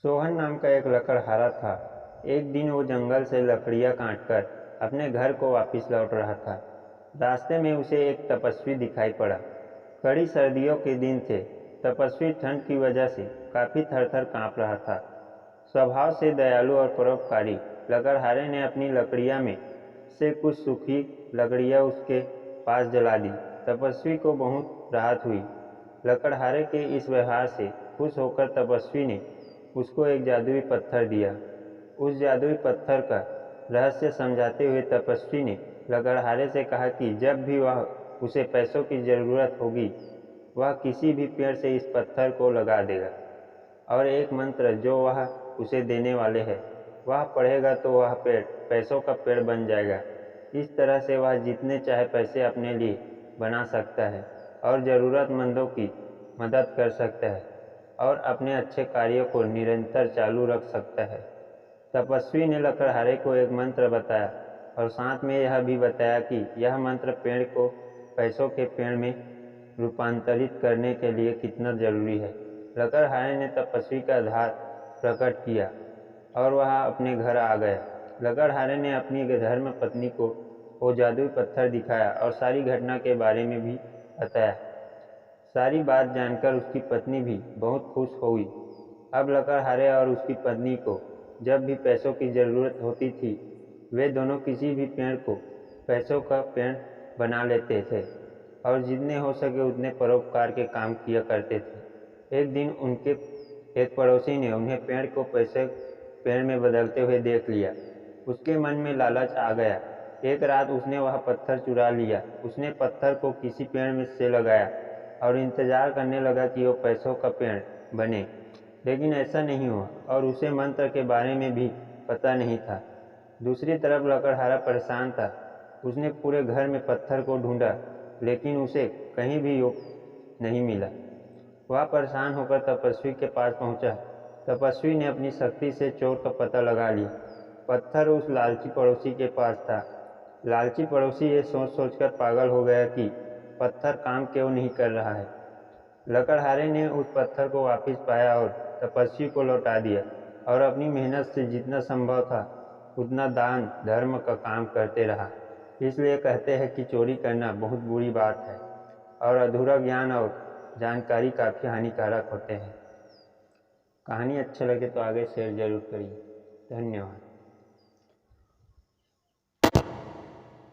सोहन नाम का एक लकड़हारा था। एक दिन वो जंगल से लकड़ियाँ काटकर अपने घर को वापस लौट रहा था। रास्ते में उसे एक तपस्वी दिखाई पड़ा। कड़ी सर्दियों के दिन थे। तपस्वी ठंड की वजह से काफ़ी थर-थर काँप रहा था। स्वभाव से दयालु और परोपकारी लकड़हारे ने अपनी लकड़ियाँ में से कुछ सूखी लकड़ियाँ उसके पास जला दी। तपस्वी को बहुत राहत हुई। लकड़हारे के इस व्यवहार से खुश होकर तपस्वी ने उसको एक जादुई पत्थर दिया। उस जादुई पत्थर का रहस्य समझाते हुए तपस्वी ने लकड़हारे से कहा कि जब भी वह उसे पैसों की ज़रूरत होगी, वह किसी भी पेड़ से इस पत्थर को लगा देगा और एक मंत्र जो वह उसे देने वाले है, वह पढ़ेगा तो वह पेड़ पैसों का पेड़ बन जाएगा। इस तरह से वह जितने चाहे पैसे अपने लिए बना सकता है और ज़रूरतमंदों की मदद कर सकता है और अपने अच्छे कार्यों को निरंतर चालू रख सकता है। तपस्वी ने लकड़हारे को एक मंत्र बताया और साथ में यह भी बताया कि यह मंत्र पेड़ को पैसों के पेड़ में रूपांतरित करने के लिए कितना जरूरी है। लकड़हारे ने तपस्वी का आधार प्रकट किया और वह अपने घर आ गया। लकड़हारे ने अपनी धर्म पत्नी को वो जादुई पत्थर दिखाया और सारी घटना के बारे में भी बताया। सारी बात जानकर उसकी पत्नी भी बहुत खुश हुई। अब लकड़हारे और उसकी पत्नी को जब भी पैसों की ज़रूरत होती थी, वे दोनों किसी भी पेड़ को पैसों का पेड़ बना लेते थे और जितने हो सके उतने परोपकार के काम किया करते थे। एक दिन उनके एक पड़ोसी ने उन्हें पेड़ को पैसे पेड़ में बदलते हुए देख लिया। उसके मन में लालच आ गया। एक रात उसने वह पत्थर चुरा लिया। उसने पत्थर को किसी पेड़ में से लगाया और इंतजार करने लगा कि वो पैसों का पेड़ बने, लेकिन ऐसा नहीं हुआ और उसे मंत्र के बारे में भी पता नहीं था। दूसरी तरफ लकड़हारा परेशान था। उसने पूरे घर में पत्थर को ढूंढा, लेकिन उसे कहीं भी योग नहीं मिला। वह परेशान होकर तपस्वी के पास पहुंचा। तपस्वी ने अपनी शक्ति से चोर का पता लगा लिया। पत्थर उस लालची पड़ोसी के पास था। लालची पड़ोसी ये सोच सोचकर पागल हो गया कि पत्थर काम क्यों नहीं कर रहा है। लकड़हारे ने उस पत्थर को वापस पाया और तपस्वी को लौटा दिया और अपनी मेहनत से जितना संभव था उतना दान धर्म का काम करते रहा। इसलिए कहते हैं कि चोरी करना बहुत बुरी बात है और अधूरा ज्ञान और जानकारी काफ़ी हानिकारक होते हैं। कहानी अच्छी लगे तो आगे शेयर जरूर करिए। धन्यवाद।